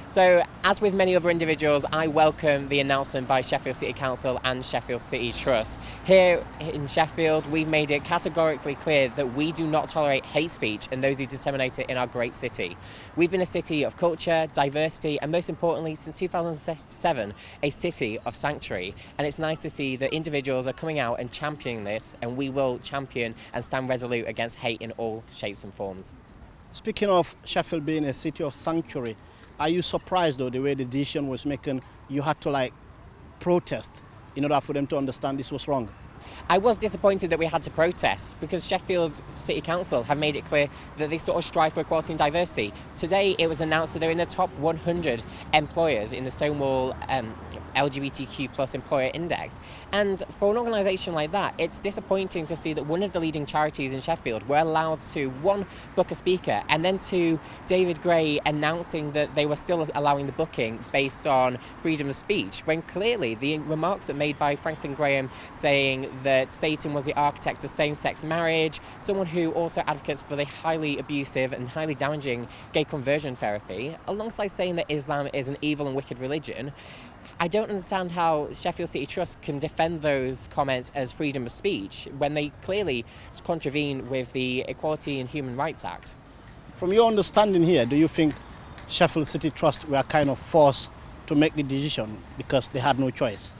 So, as with many other individuals, I welcome the announcement by Sheffield City Council and Sheffield City Trust. Here in Sheffield, we've made it categorically clear that we do not tolerate hate speech and those who disseminate it in our great city. We've been a city of culture, diversity, and most importantly, since 2007, a city of sanctuary. And it's nice to see that individuals are coming out and championing this, and we will champion and stand resolute against hate in all shapes and forms. Speaking of Sheffield being a city of sanctuary, are you surprised though the way the decision was making? You had to protest in order for them to understand this was wrong? I was disappointed that we had to protest because Sheffield City Council have made it clear that they sort of strive for equality and diversity. Today it was announced that they're in the top 100 employers in the Stonewall LGBTQ plus employer index. And for an organisation like that, it's disappointing to see that one of the leading charities in Sheffield were allowed to, one, book a speaker, and then two, David Gray announcing that they were still allowing the booking based on freedom of speech, when clearly the remarks that made by Franklin Graham saying that Satan was the architect of same-sex marriage, someone who also advocates for the highly abusive and highly damaging gay conversion therapy, alongside saying that Islam is an evil and wicked religion. I don't understand how Sheffield City Trust can defend those comments as freedom of speech when they clearly contravene with the Equality and Human Rights Act. From your understanding here, do you think Sheffield City Trust were kind of forced to make the decision because they had no choice?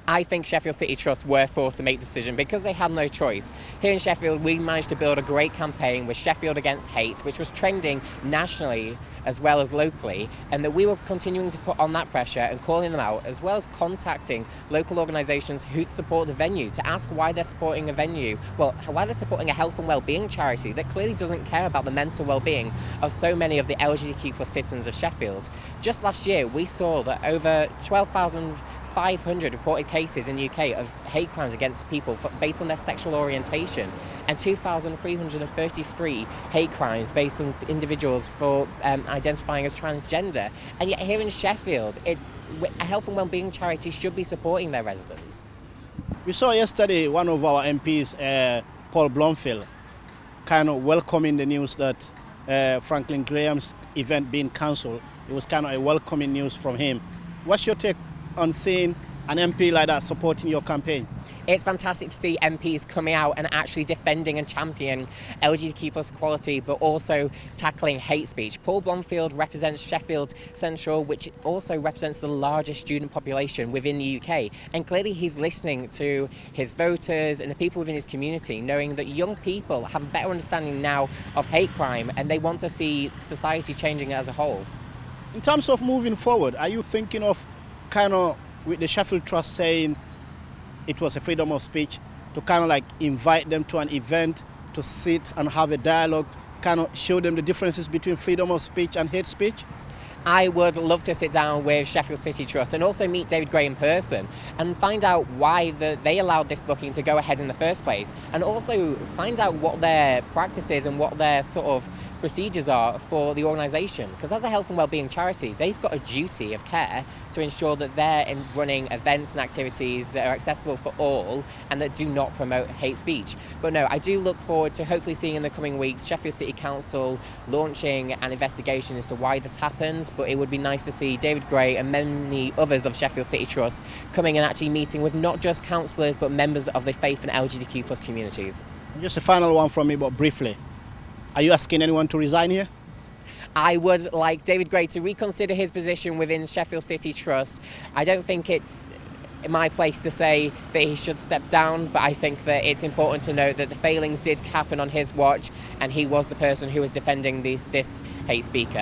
I think Sheffield City Trust were forced to make the decision because they had no choice. Here in Sheffield, we managed to build a great campaign with Sheffield Against Hate, which was trending nationally as well as locally, and that we were continuing to put on that pressure and calling them out, as well as contacting local organisations who support the venue to ask why they're supporting a venue, well, why they're supporting a health and wellbeing charity that clearly doesn't care about the mental wellbeing of so many of the LGBTQ plus citizens of Sheffield. Just last year, we saw that over 12,500 reported cases in the UK of hate crimes against people based on their sexual orientation, and 2,333 hate crimes based on individuals for identifying as transgender. And yet here in Sheffield, a health and wellbeing charity should be supporting their residents. We saw yesterday one of our MPs, Paul Blomfield, kind of welcoming the news that Franklin Graham's event being cancelled. It was kind of a welcoming news from him. What's your take on seeing an MP like that supporting your campaign? It's fantastic to see MPs coming out and actually defending and championing LGBTQ plus equality, but also tackling hate speech. Paul Blomfield represents Sheffield Central, which also represents the largest student population within the UK. And clearly he's listening to his voters and the people within his community, knowing that young people have a better understanding now of hate crime, and they want to see society changing as a whole. In terms of moving forward, are you thinking of kind of with the Sheffield Trust saying it was a freedom of speech, to kind of invite them to an event to sit and have a dialogue, kind of show them the differences between freedom of speech and hate speech? I would love to sit down with Sheffield City Trust and also meet David Gray in person and find out why they allowed this booking to go ahead in the first place, and also find out what their practices and what their sort of procedures are for the organisation. Because as a health and wellbeing charity, they've got a duty of care to ensure that they're running events and activities that are accessible for all and that do not promote hate speech. But no, I do look forward to hopefully seeing in the coming weeks Sheffield City Council launching an investigation as to why this happened, but it would be nice to see David Gray and many others of Sheffield City Trust coming and actually meeting with not just councillors but members of the faith and LGBTQ plus communities. Just a final one from me, but briefly. Are you asking anyone to resign here? I would like David Gray to reconsider his position within Sheffield City Trust. I don't think it's my place to say that he should step down, but I think that it's important to note that the failings did happen on his watch, and he was the person who was defending this hate speaker.